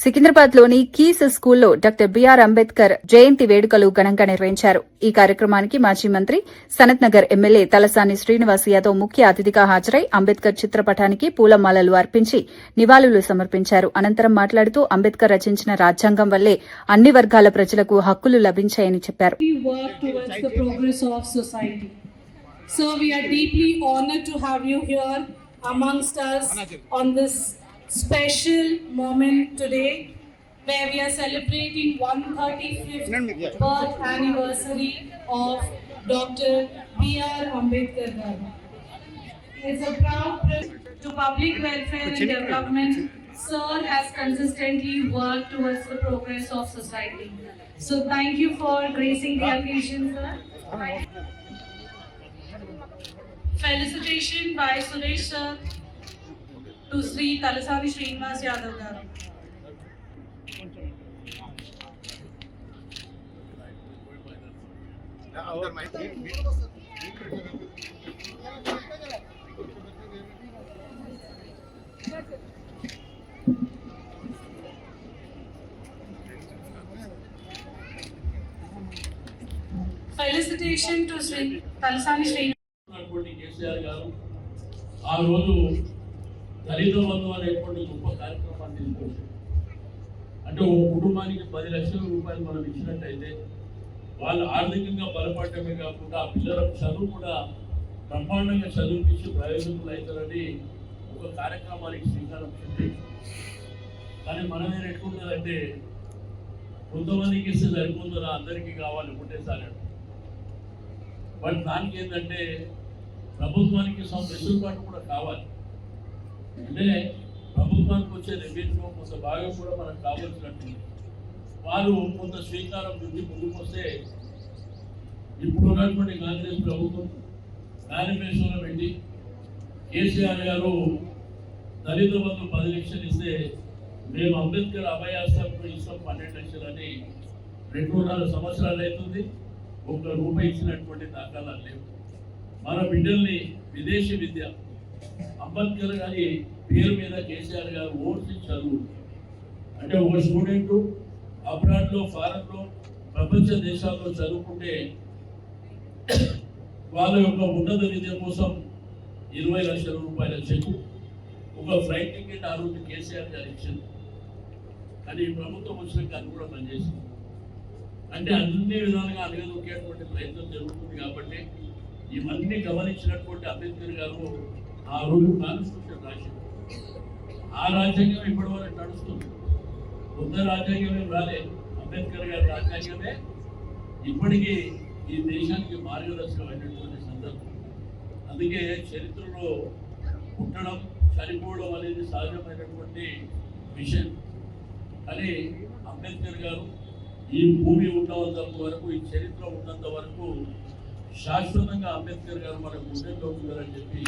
సికింద్రాబాద్ లోని కీస్ స్కూల్లో doctor BR Ambedkar జయంతి వేడుకలు ఘనంగా నిర్వహించారు. ఈ కార్యక్రమానికి మాజీ మంత్రి సనత్ నగర్ ఎమ్మెల్యే తలసాని శ్రీనివాస్ యాదవ్ ముఖ్య అతిథిగా హాజరై అంబేద్కర్ చిత్రపటానికి పూలమాలలు అర్పించి నివాళులు సమర్పించారు. అనంతరం మాట్లాడుతూ అంబేద్కర్ రచించిన రాజ్యాంగం వల్లే అన్ని వర్గాల ప్రజలకు హక్కులు లభించాయని చెప్పారు. So we are deeply honored to have you here amongst us on this special moment today where we are celebrating 135th birth anniversary of Dr. B.R. Ambedkar. It's a proud privilege to public welfare and development. Sir has consistently worked towards the progress of society. So thank you for gracing the occasion, sir. Felicitation by Suresh sir to Sri Talasani Srinivas Yadav garu. Felicitation to Sri Talasani Srinivas. KCR గారు ఆ రోజు దళిత బంధు అనేటువంటి గొప్ప కార్యక్రమాన్ని తీసుకొచ్చారు. అంటే ఒక కుటుంబానికి 10 లక్షల రూపాయలు మనం ఇచ్చినట్టయితే వాళ్ళు ఆర్థికంగా బలపడటమే కాకుండా ఆ పిల్లలకు చదువు కూడా బ్రహ్మాండంగా చదువుకిచ్చి ప్రయోజకులు అవుతారని ఒక కార్యక్రమానికి శ్రీకారం చుట్టి. కానీ మనమేం ఎట్టుకుంటుందంటే కొంతమందికి ఇస్తే సరిపోతుందా, అందరికీ కావాలి ఒకటేసారి. బట్ దానికి ఏంటంటే ప్రభుత్వానికి వెసులుబాటు కూడా కావాలి. అంటే ప్రభుత్వానికి వచ్చే రెవెన్యూ కొంత భాగం కూడా మనకు కావాల్సినట్టు వారు కొంత స్వీకారం నుంచి ముందుకు వస్తే ఇప్పుడు ఉన్నటువంటి కాంగ్రెస్ ప్రభుత్వం మేనిఫెస్టోలో పెట్టి కేసీఆర్ గారు దళిత బంధు 10 లక్షలు ఇస్తే మేము అంబేద్కర్ అభయాస్తంతో ఇస్తాం 12 లక్షలని 2.5 సంవత్సరాలు అవుతుంది. ₹1 ఇచ్చినటువంటి దాఖలాలు లేవు. మన బిడ్డల్ని విదేశీ విద్య అంబేద్కర్ గారి పేరు మీద కేసీఆర్ గారు ఓట్స్ చదువు అంటే ఒక స్టూడెంట్ అబ్రాడ్లో ఫారెన్లో ప్రపంచ దేశాల్లో చదువుకుంటే వాళ్ళ యొక్క ఉన్నత విద్య కోసం 20 లక్షల రూపాయల చెక్కు ఒక ఫ్లైట్ టికెట్ ఆ రోజు కేసీఆర్ గారు ఇచ్చింది. కానీ ఈ ప్రభుత్వం వచ్చినాక అది కూడా పనిచేసింది. అంటే అన్ని విధాలుగా అనగదొక్కేటువంటి ప్రయత్నం జరుగుతుంది. కాబట్టి ఇవన్నీ గమనించినటువంటి అంబేద్కర్ గారు ఆ రోజు కాన్స్టిట్యూషన్ రాశారు. ఆ రాజ్యాంగం ఇప్పటి వరకు నడుస్తుంది. కొత్త రాజ్యాంగమే రాలే, అంబేద్కర్ గారి రాజ్యాంగమే ఇప్పటికీ ఈ దేశానికి మార్గదర్శకమైనటువంటి సందర్భం. అందుకే చరిత్రలో పుట్టడం చనిపోవడం అనేది సహజమైనటువంటి విషయం. కానీ అంబేద్కర్ గారు ఈ భూమి ఉన్నంత వరకు, ఈ చరిత్ర ఉన్నంత వరకు శాశ్వతంగా అంబేద్కర్ గారు మన గుండెల్లో ఉన్నారని చెప్పి